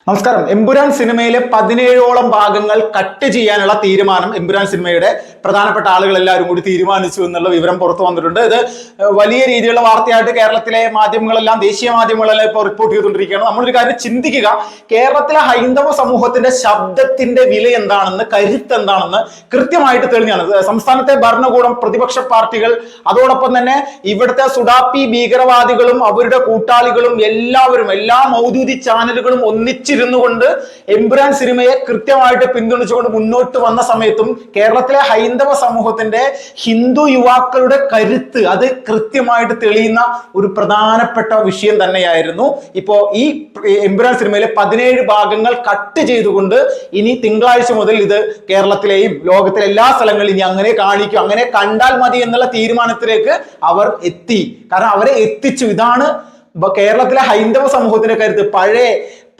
നമസ്കാരം. എമ്പുരാൻ സിനിമയിലെ 17ഓളം ഭാഗങ്ങൾ കട്ട് ചെയ്യാനുള്ള തീരുമാനം എമ്പുരാൻ സിനിമയുടെ പ്രധാനപ്പെട്ട ആളുകൾ എല്ലാവരും കൂടി തീരുമാനിച്ചു എന്നുള്ള വിവരം പുറത്തു വന്നിട്ടുണ്ട്. ഇത് വലിയ രീതിയിലുള്ള വാർത്തയായിട്ട് കേരളത്തിലെ മാധ്യമങ്ങളെല്ലാം, ദേശീയ മാധ്യമങ്ങളെല്ലാം ഇപ്പോൾ റിപ്പോർട്ട് ചെയ്തുകൊണ്ടിരിക്കുകയാണ്. നമ്മളൊരു കാര്യം ചിന്തിക്കുക, കേരളത്തിലെ ഹൈന്ദവ സമൂഹത്തിന്റെ ശബ്ദത്തിന്റെ വില എന്താണെന്ന്, കരുത്ത് എന്താണെന്ന് കൃത്യമായിട്ട് തെളിഞ്ഞാണ്. സംസ്ഥാനത്തെ ഭരണകൂടം, പ്രതിപക്ഷ പാർട്ടികൾ, അതോടൊപ്പം തന്നെ ഇവിടുത്തെ സുഡാപ്പി ഭീകരവാദികളും അവരുടെ കൂട്ടാളികളും എല്ലാവരും, എല്ലാ മൗദൂദി ചാനലുകളും ഒന്നിച്ചിരുന്നുകൊണ്ട് എമ്പുരാൻ സിനിമയെ കൃത്യമായിട്ട് പിന്തുണച്ചുകൊണ്ട് മുന്നോട്ട് വന്ന സമയത്തും കേരളത്തിലെ ഹൈന്ദവ സമൂഹത്തിന്റെ, ഹിന്ദു യുവാക്കളുടെ കരുത്ത് അത് കൃത്യമായിട്ട് തെളിയുന്ന ഒരു പ്രധാനപ്പെട്ട വിഷയം തന്നെയായിരുന്നു. ഇപ്പോ ഈ എമ്പുരാൻ സിനിമയിലെ 17 ഭാഗങ്ങൾ കട്ട് ചെയ്തുകൊണ്ട് ഇനി തിങ്കളാഴ്ച മുതൽ ഇത് കേരളത്തിലെയും ലോകത്തിലെ എല്ലാ സ്ഥലങ്ങളിലും ഇനി അങ്ങനെ കാണിക്കും, അങ്ങനെ കണ്ടാൽ മതി എന്നുള്ള തീരുമാനത്തിലേക്ക് അവർ എത്തി. കാരണം അവരെ എത്തിച്ചു. ഇതാണ് കേരളത്തിലെ ഹൈന്ദവ സമൂഹത്തിന്റെ കരുത്ത്.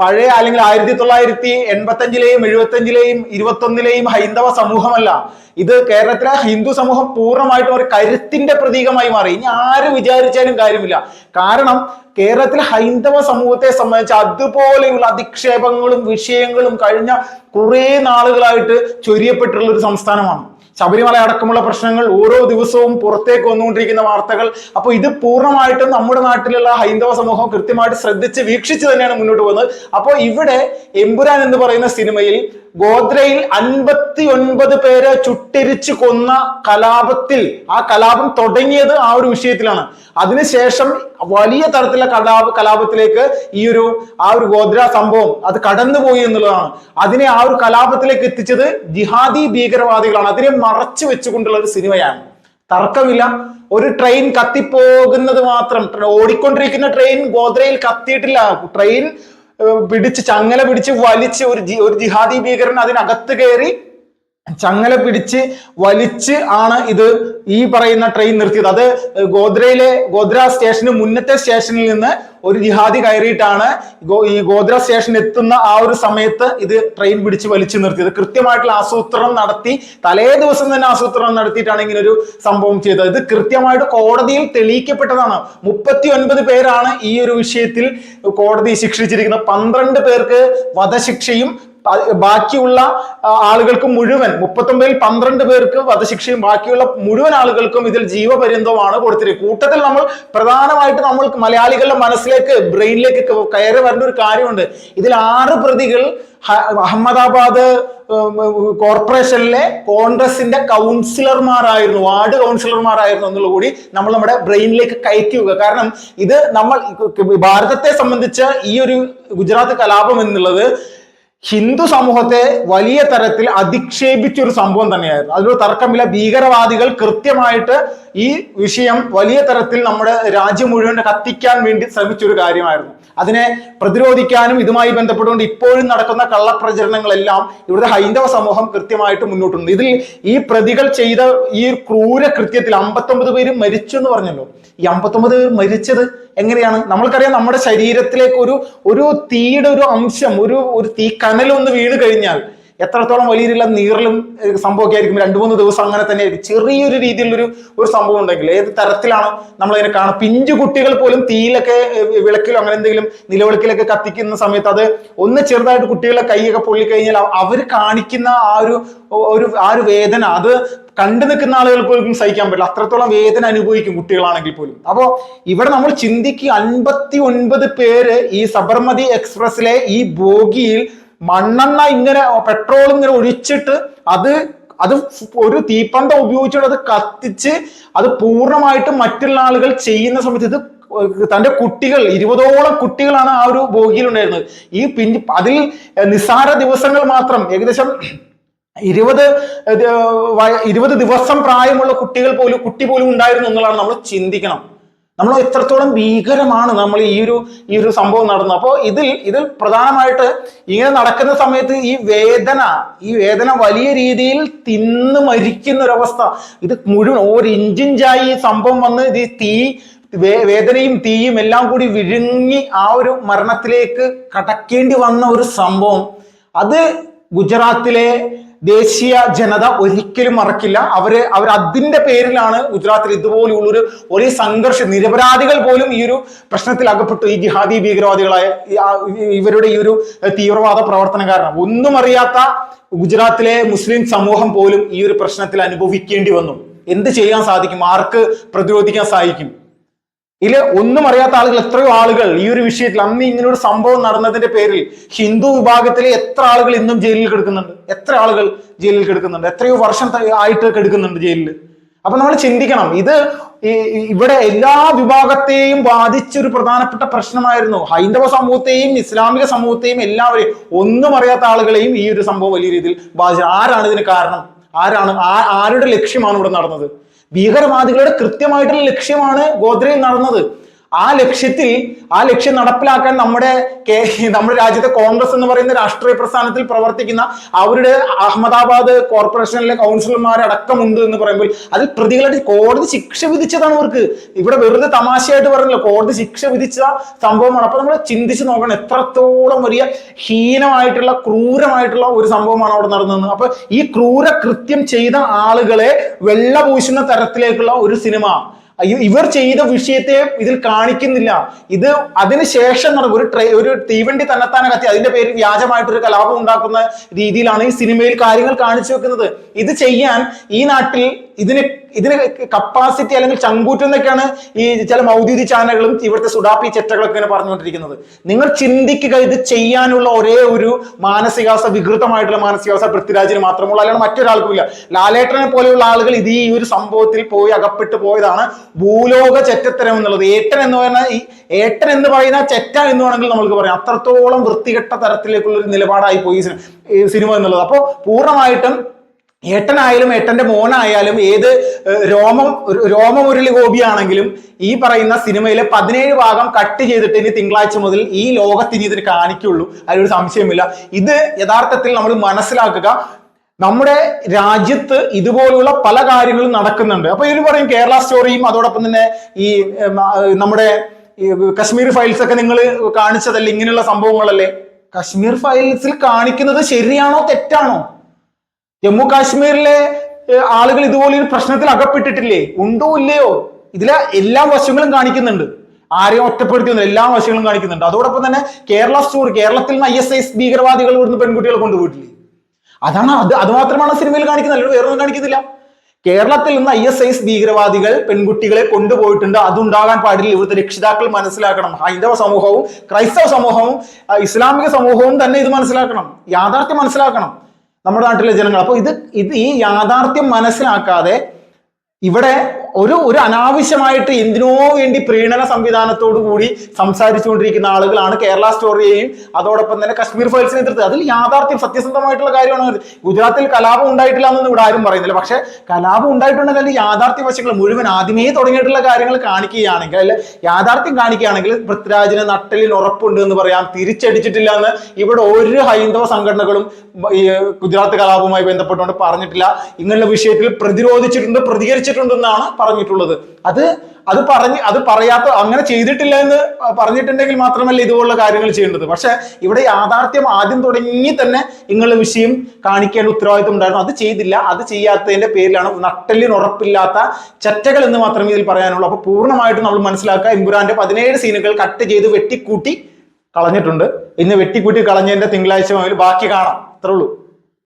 പഴയ അല്ലെങ്കിൽ 1985-ലെയും 75-ലെയും 21-ലെയും ഹൈന്ദവ സമൂഹമല്ല ഇത്. കേരളത്തിലെ ഹിന്ദു സമൂഹം പൂർണ്ണമായിട്ടും ഒരു കരുത്തിന്റെ പ്രതീകമായി മാറി. ഇനി ആര് വിചാരിച്ചാലും കാര്യമില്ല. കാരണം കേരളത്തിലെ ഹൈന്ദവ സമൂഹത്തെ സംബന്ധിച്ച് അതുപോലെയുള്ള അധിക്ഷേപങ്ങളും വിഷയങ്ങളും കഴിഞ്ഞ കുറെ നാളുകളായിട്ട് ചൊരിയപ്പെട്ടുള്ള ഒരു സംസ്ഥാനമാണ്. ശബരിമല അടക്കമുള്ള പ്രശ്നങ്ങൾ ഓരോ ദിവസവും പുറത്തേക്ക് വന്നുകൊണ്ടിരിക്കുന്ന വാർത്തകൾ. അപ്പോൾ ഇത് പൂർണ്ണമായിട്ടും നമ്മുടെ നാട്ടിലുള്ള ഹൈന്ദവ സമൂഹം കൃത്യമായിട്ട് ശ്രദ്ധിച്ച് വീക്ഷിച്ച് തന്നെയാണ് മുന്നോട്ട് പോകുന്നത്. അപ്പോൾ ഇവിടെ എമ്പുരാൻ എന്ന് പറയുന്ന സിനിമയിൽ ഗോദ്രയിൽ 59 പേരെ ചുട്ടെരിച്ച് കൊന്ന കലാപത്തിൽ, ആ കലാപം തുടങ്ങിയത് ആ ഒരു വിഷയത്തിലാണ്. അതിനുശേഷം വലിയ തരത്തിലുള്ള കലാപത്തിലേക്ക് ആ ഒരു ഗോദ്ര സംഭവം അത് കടന്നുപോയി എന്നുള്ളതാണ്. അതിനെ ആ ഒരു കലാപത്തിലേക്ക് എത്തിച്ചത് ജിഹാദി ഭീകരവാദികളാണ്. അതിനെ മറച്ചു വെച്ചുകൊണ്ടുള്ള ഒരു സിനിമയാണ്. തർക്കമില്ല. ഒരു ട്രെയിൻ കത്തിപ്പോകുന്നത് മാത്രം, ഓടിക്കൊണ്ടിരിക്കുന്ന ട്രെയിൻ ഗോദ്രയിൽ കത്തിയിട്ടില്ല. ട്രെയിൻ ചങ്ങല പിടിച്ച് വലിച്ച് ഒരു ജിഹാദി ഭീകരൻ അതിനകത്ത് കയറി ചങ്ങല പിടിച്ച് വലിച്ച് ആണ് ഇത് ഈ പറയുന്ന ട്രെയിൻ നിർത്തിയത്. അത് ഗോദ്ര സ്റ്റേഷന് മുന്നത്തെ സ്റ്റേഷനിൽ നിന്ന് ഒരു ജിഹാദി കയറിയിട്ടാണ് ഈ ഗോദ്ര സ്റ്റേഷൻ എത്തുന്ന ആ ഒരു സമയത്ത് ഇത് ട്രെയിൻ പിടിച്ച് വലിച്ചു നിർത്തിയത്. കൃത്യമായിട്ടുള്ള ആസൂത്രണം നടത്തി, തലേ ദിവസം തന്നെ ആസൂത്രണം നടത്തിയിട്ടാണ് ഇങ്ങനെ ഒരു സംഭവം ചെയ്തത്. ഇത് കൃത്യമായിട്ട് കോടതിയിൽ തെളിയിക്കപ്പെട്ടതാണ്. 39 പേരാണ് ഈ ഒരു വിഷയത്തിൽ കോടതി ശിക്ഷിച്ചിരിക്കുന്നത്. 12 പേർക്ക് വധശിക്ഷയും ബാക്കിയുള്ള ആളുകൾക്ക് മുഴുവൻ, 39-ൽ 12 പേർക്ക് വധശിക്ഷയും ബാക്കിയുള്ള മുഴുവൻ ആളുകൾക്കും ഇതിൽ ജീവപര്യന്തമാണ് കൊടുത്തിരിക്കുന്നത്. കൂട്ടത്തിൽ നമ്മൾ മലയാളികളുടെ മനസ്സിലേക്ക്, ബ്രെയിനിലേക്ക് കയറി വരേണ്ട ഒരു കാര്യമുണ്ട്. ഇതിൽ 6 പ്രതികൾ അഹമ്മദാബാദ് കോർപ്പറേഷനിലെ കോൺഗ്രസിന്റെ കൗൺസിലർമാരായിരുന്നു, വാർഡ് കൗൺസിലർമാരായിരുന്നു എന്നുള്ളത് കൂടി നമ്മൾ നമ്മുടെ ബ്രെയിനിലേക്ക് കയറ്റി വെക്കുക. കാരണം ഇത് ഭാരതത്തെ സംബന്ധിച്ച് ഈ ഒരു ഗുജറാത്ത് കലാപം എന്നുള്ളത് ഹിന്ദു സമൂഹത്തെ വലിയ തരത്തിൽ അധിക്ഷേപിച്ചൊരു സംഭവം തന്നെയായിരുന്നു. അതിലൊരു തർക്കമില്ല. ഭീകരവാദികൾ കൃത്യമായിട്ട് ഈ വിഷയം വലിയ തരത്തിൽ നമ്മുടെ രാജ്യം മുഴുവൻ കത്തിക്കാൻ വേണ്ടി ശ്രമിച്ചൊരു കാര്യമായിരുന്നു. അതിനെ പ്രതിരോധിക്കാനും ഇതുമായി ബന്ധപ്പെട്ടുകൊണ്ട് ഇപ്പോഴും നടക്കുന്ന കള്ളപ്രചരണങ്ങളെല്ലാം ഇവിടുത്തെ ഹൈന്ദവ സമൂഹം കൃത്യമായിട്ട് മുന്നോട്ടുണ്ട്. ഇതിൽ ഈ പ്രതികൾ ചെയ്ത ഈ ക്രൂര കൃത്യത്തിൽ 59 പേര് മരിച്ചു എന്ന് പറഞ്ഞല്ലോ. ഈ 59 പേർ മരിച്ചത് എങ്ങനെയാണ്? നമ്മൾക്കറിയാം, നമ്മുടെ ശരീരത്തിലേക്ക് ഒരു തീയുടെ ഒരു അംശം, ഒരു തീ കനലൊന്ന് വീണ് കഴിഞ്ഞാൽ എത്രത്തോളം വലിയ നീറലും സംഭവിക്കായിരിക്കും. 2-3 ദിവസം അങ്ങനെ തന്നെ ആയിരിക്കും. ചെറിയൊരു രീതിയിലൊരു സംഭവം ഉണ്ടെങ്കിൽ ഏത് തരത്തിലാണ് നമ്മളതിനെ കാണുക. പിഞ്ചു കുട്ടികൾ പോലും തീയിലൊക്കെ, വിളക്കിലോ അങ്ങനെ എന്തെങ്കിലും നിലവിളക്കിലൊക്കെ കത്തിക്കുന്ന സമയത്ത് അത് ഒന്ന് ചെറുതായിട്ട് കുട്ടികളെ കൈയൊക്കെ പൊള്ളിക്കഴിഞ്ഞാൽ അവർ കാണിക്കുന്ന ആ ഒരു വേദന, അത് കണ്ടു നിൽക്കുന്ന ആളുകൾക്ക് പോലും സഹിക്കാൻ പറ്റില്ല. അത്രത്തോളം വേദന അനുഭവിക്കും കുട്ടികളാണെങ്കിൽ പോലും. അപ്പോ ഇവിടെ നമ്മൾ ചിന്തിക്കുക, 59 പേര് ഈ സബർമതി എക്സ്പ്രസിലെ ഈ ബോഗിയിൽ മണ്ണെണ്ണ ഇങ്ങനെ, പെട്രോൾ ഇങ്ങനെ ഒഴിച്ചിട്ട് അത് ഒരു തീപ്പന്തം ഉപയോഗിച്ചിട്ട് അത് കത്തിച്ച് അത് പൂർണ്ണമായിട്ടും മറ്റുള്ള ആളുകൾ ചെയ്യുന്ന സമയത്ത് ഇത് തന്റെ കുട്ടികൾ, 20ഓളം കുട്ടികളാണ് ആ ഒരു ബോഗിയിൽ ഉണ്ടായിരുന്നത്. അതിൽ നിസ്സാര ദിവസങ്ങൾ മാത്രം, ഏകദേശം 20 ദിവസം പ്രായമുള്ള കുട്ടി പോലും ഉണ്ടായിരുന്നു എന്നുള്ളതാണ് നമ്മൾ ചിന്തിക്കണം. നമ്മൾ എത്രത്തോളം ഭീകരമാണ് നമ്മൾ ഈ ഒരു സംഭവം നടന്നത്. അപ്പോൾ ഇതിൽ പ്രധാനമായിട്ട് ഇങ്ങനെ നടക്കുന്ന സമയത്ത് ഈ വേദന വലിയ രീതിയിൽ തിന്ന് മരിക്കുന്ന ഒരവസ്ഥ. ഇത് മുഴുവൻ ഇഞ്ചിഞ്ചായി ഈ സംഭവം വന്ന് ഇത് വേദനയും തീയും എല്ലാം കൂടി വിഴുങ്ങി ആ ഒരു മരണത്തിലേക്ക് കടക്കേണ്ടി വന്ന ഒരു സംഭവം. അത് ഗുജറാത്തിലെ ദേശീയ ജനത ഒരിക്കലും മറക്കില്ല. അവർ അതിന്റെ പേരിലാണ് ഗുജറാത്തിൽ ഇതുപോലുള്ളൊരു ഒരേ സംഘർഷം, നിരപരാധികൾ പോലും ഈ ഒരു പ്രശ്നത്തിൽ അകപ്പെട്ടു. ഈ ജിഹാദി ഭീകരവാദികളായ ഇവരുടെ ഈ ഒരു തീവ്രവാദ പ്രവർത്തനം കാരണം ഒന്നും അറിയാത്ത ഗുജറാത്തിലെ മുസ്ലിം സമൂഹം പോലും ഈ ഒരു പ്രശ്നത്തിൽ അനുഭവിക്കേണ്ടി വന്നു. എന്ത് ചെയ്യാൻ സാധിക്കും? ആർക്ക് പ്രതിരോധിക്കാൻ സാധിക്കും? ഇതില് ഒന്നും അറിയാത്ത ആളുകൾ, എത്രയോ ആളുകൾ ഈ ഒരു വിഷയത്തിൽ, അന്ന് ഇങ്ങനൊരു സംഭവം നടന്നതിന്റെ പേരിൽ ഹിന്ദു വിഭാഗത്തിലെ എത്ര ആളുകൾ ഇന്നും ജയിലിൽ കിടക്കുന്നുണ്ട്, എത്ര ആളുകൾ ജയിലിൽ കിടക്കുന്നുണ്ട്, എത്രയോ വർഷം ആയിട്ട് കിടക്കുന്നുണ്ട് ജയിലിൽ. അപ്പൊ നമ്മൾ ചിന്തിക്കണം, ഇത് ഇവിടെ എല്ലാ വിഭാഗത്തെയും ബാധിച്ചൊരു പ്രധാനപ്പെട്ട പ്രശ്നമായിരുന്നു. ഹൈന്ദവ സമൂഹത്തെയും ഇസ്ലാമിക സമൂഹത്തെയും എല്ലാവരെയും, ഒന്നും അറിയാത്ത ആളുകളെയും ഈ ഒരു സംഭവം വലിയ രീതിയിൽ ബാധിച്ചു. ആരാണ് ഇതിന് കാരണം? ആരുടെ ലക്ഷ്യമാണ് ഇവിടെ നടന്നത്? ഭീകരവാദികളുടെ കൃത്യമായിട്ടുള്ള ലക്ഷ്യമാണ് ഗോദ്രയിൽ നടന്നത്. ആ ലക്ഷ്യം നടപ്പിലാക്കാൻ നമ്മുടെ രാജ്യത്തെ കോൺഗ്രസ് എന്ന് പറയുന്ന രാഷ്ട്രീയ പ്രസ്ഥാനത്തിൽ പ്രവർത്തിക്കുന്ന അവരുടെ അഹമ്മദാബാദ് കോർപ്പറേഷനിലെ കൗൺസിലർമാരടക്കമുണ്ട് എന്ന് പറയുമ്പോൾ അതിൽ പ്രതികളായിട്ട് കോടതി ശിക്ഷ വിധിച്ചതാണ് അവർക്ക്. ഇവിടെ വെറുതെ തമാശയായിട്ട് പറഞ്ഞില്ല, കോടതി ശിക്ഷ വിധിച്ച സംഭവമാണ്. അപ്പൊ നമ്മൾ ചിന്തിച്ച് നോക്കണം, എത്രത്തോളം വലിയ ഹീനമായിട്ടുള്ള ക്രൂരമായിട്ടുള്ള ഒരു സംഭവമാണ് അവിടെ നടന്നത്. അപ്പൊ ഈ ക്രൂര കൃത്യം ചെയ്ത ആളുകളെ വെള്ളപൂശുന്ന തരത്തിലേക്കുള്ള ഒരു സിനിമ ഇവർ ചെയ്ത വിഷയത്തെ ഇതിൽ കാണിക്കുന്നില്ല. ഇത് അതിനുശേഷം ഒരു തീവണ്ടി തന്നെത്താനെ കത്തി അതിന്റെ പേരിൽ വ്യാജമായിട്ടൊരു കലാപം ഉണ്ടാക്കുന്ന രീതിയിലാണ് ഈ സിനിമയിൽ കാര്യങ്ങൾ കാണിച്ചു വെക്കുന്നത്. ഇത് ചെയ്യാൻ ഈ നാട്ടിൽ ഇതിന് കപ്പാസിറ്റി അല്ലെങ്കിൽ ചങ്കൂറ്റെന്നൊക്കെയാണ് ഈ ചില മൗദൂദി ചാനലുകളും ഇവിടുത്തെ സുഡാപ്പി ചെറ്റകളൊക്കെ ഇങ്ങനെ പറഞ്ഞുകൊണ്ടിരിക്കുന്നത്. നിങ്ങൾ ചിന്തിക്കുക, ഇത് ചെയ്യാനുള്ള ഒരേ ഒരു മാനസികാവസ്ഥ, വികൃതമായിട്ടുള്ള മാനസികാവസ്ഥ പൃഥ്വിരാജിന് മാത്രമുള്ള, അല്ലാണ്ട് മറ്റൊരാൾക്കുമില്ല. ലാലേട്ടനെ പോലെയുള്ള ആളുകൾ ഇത് ഈ ഒരു സംഭവത്തിൽ പോയി അകപ്പെട്ടു പോയതാണ് ഭൂലോക ചെറ്റത്തരം എന്നുള്ളത്. ഏട്ടൻ എന്ന് പറയുന്ന ചെറ്റ എന്ന് വേണമെങ്കിൽ നമ്മൾക്ക് പറയാം. അത്രത്തോളം വൃത്തികെട്ട തരത്തിലേക്കുള്ള ഒരു നിലപാടായി പോയി സിനിമ എന്നുള്ളത്. അപ്പോൾ പൂർണ്ണമായിട്ടും ഏട്ടനായാലും ഏട്ടന്റെ മോനായാലും ഏത് രോമമുരളി ഗോപിയാണെങ്കിലും ഈ പറയുന്ന സിനിമയിലെ 17 ഭാഗം കട്ട് ചെയ്തിട്ട് ഇനി തിങ്കളാഴ്ച മുതൽ ഈ ലോകത്തിന് ഇതിന് കാണിക്കുള്ളൂ, അതിലൊരു സംശയമില്ല. ഇത് യഥാർത്ഥത്തിൽ നമ്മൾ മനസ്സിലാക്കുക, നമ്മുടെ രാജ്യത്ത് ഇതുപോലുള്ള പല കാര്യങ്ങളും നടക്കുന്നുണ്ട്. അപ്പൊ ഇതിൽ പറയും കേരള സ്റ്റോറിയും അതോടൊപ്പം തന്നെ ഈ നമ്മുടെ കശ്മീർ ഫയൽസ് ഒക്കെ നിങ്ങൾ കാണിച്ചതല്ലേ, ഇങ്ങനെയുള്ള സംഭവങ്ങളല്ലേ. കശ്മീർ ഫയൽസിൽ കാണിക്കുന്നത് ശരിയാണോ തെറ്റാണോ? ജമ്മു കാശ്മീരിലെ ആളുകൾ ഇതുപോലെ ഒരു പ്രശ്നത്തിൽ അകപ്പെട്ടിട്ടില്ലേ? ഉണ്ടോ ഇല്ലയോ? ഇതിലെ എല്ലാ വശങ്ങളും കാണിക്കുന്നുണ്ട്, ആരെയും ഒറ്റപ്പെടുത്തിയൊന്നും എല്ലാ വശങ്ങളും കാണിക്കുന്നുണ്ട്. അതോടൊപ്പം തന്നെ കേരള സ്റ്റോറി, കേരളത്തിൽ നിന്ന് ISIS ഭീകരവാദികൾ ഇവിടുന്ന് പെൺകുട്ടികളെ കൊണ്ടുപോയിട്ടില്ലേ? അത് മാത്രമാണ് സിനിമയിൽ കാണിക്കുന്നത്, അല്ലെങ്കിൽ വേറൊന്നും കാണിക്കുന്നില്ല. കേരളത്തിൽ നിന്ന് ISIS ഭീകരവാദികൾ പെൺകുട്ടികളെ കൊണ്ടുപോയിട്ടുണ്ട്. അതുണ്ടാകാൻ പാടില്ല. ഇവിടുത്തെ രക്ഷിതാക്കൾ മനസ്സിലാക്കണം. ഹൈന്ദവ സമൂഹവും ക്രൈസ്തവ സമൂഹവും ഇസ്ലാമിക സമൂഹവും തന്നെ ഇത് മനസ്സിലാക്കണം, യാഥാർത്ഥ്യം മനസ്സിലാക്കണം നമ്മുടെ നാട്ടിലെ ജനങ്ങൾ. അപ്പൊ ഈ യാഥാർത്ഥ്യം മനസ്സിലാക്കാതെ ഇവിടെ ഒരു അനാവശ്യമായിട്ട് എന്തിനോ വേണ്ടി പ്രീണന സംവിധാനത്തോടു കൂടി സംസാരിച്ചുകൊണ്ടിരിക്കുന്ന ആളുകളാണ് കേരള സ്റ്റോറിയെയും അതോടൊപ്പം തന്നെ കശ്മീർ ഫയൽസിനെ എതിർത്ത്. അതിൽ യാഥാർത്ഥ്യം സത്യസന്ധമായിട്ടുള്ള കാര്യമാണ്. ഗുജറാത്തിൽ കലാപം ഉണ്ടായിട്ടില്ല എന്നൊന്നും ഇവിടെ ആരും പറയുന്നില്ല. പക്ഷെ കലാപം ഉണ്ടായിട്ടുണ്ടെങ്കിൽ യാഥാർത്ഥ്യ വശങ്ങൾ മുഴുവൻ ആദ്യമേ തുടങ്ങിയിട്ടുള്ള കാര്യങ്ങൾ കാണിക്കുകയാണെങ്കിൽ, അല്ലെ യാഥാർത്ഥ്യം കാണിക്കുകയാണെങ്കിൽ പൃഥ്വിരാജിന് നട്ടലിന് ഉറപ്പുണ്ട് എന്ന് പറയാം. തിരിച്ചടിച്ചിട്ടില്ല എന്ന് ഇവിടെ ഒരു ഹൈന്ദവ സംഘടനകളും ഈ ഗുജറാത്ത് കലാപവുമായി ബന്ധപ്പെട്ടുകൊണ്ട് പറഞ്ഞിട്ടില്ല. ഇങ്ങനെയുള്ള വിഷയത്തിൽ പ്രതികരിച്ചിട്ടുണ്ടെന്നാണ് പറഞ്ഞിട്ടുള്ളത്. അത് പറയാത്ത, അങ്ങനെ ചെയ്തിട്ടില്ല എന്ന് പറഞ്ഞിട്ടുണ്ടെങ്കിൽ മാത്രമല്ല ഇതുപോലുള്ള കാര്യങ്ങൾ ചെയ്യേണ്ടത്. പക്ഷെ ഇവിടെ യാഥാർത്ഥ്യം ആദ്യം തുടങ്ങി തന്നെ ഇങ്ങനെയുള്ള വിഷയം കാണിക്കേണ്ട ഉത്തരവാദിത്വം ഉണ്ടായിരുന്നു. അത് ചെയ്തില്ല. അത് ചെയ്യാത്തതിന്റെ പേരിലാണ് നട്ടലിന് ഉറപ്പില്ലാത്ത ചെറ്റകൾ എന്ന് മാത്രമേ ഇതിൽ പറയാനുള്ളൂ. അപ്പൊ പൂർണ്ണമായിട്ടും നമ്മൾ മനസ്സിലാക്കുക, എമ്പുരാന്റെ 17 സീനുകൾ കട്ട് ചെയ്ത് വെട്ടിക്കൂട്ടി കളഞ്ഞിട്ടുണ്ട്. ഇന്ന് വെട്ടിക്കൂട്ടി കളഞ്ഞതിന്റെ തിങ്കളാഴ്ച മുതൽ ബാക്കി കാണാം. അത്രേ ഉള്ളൂ.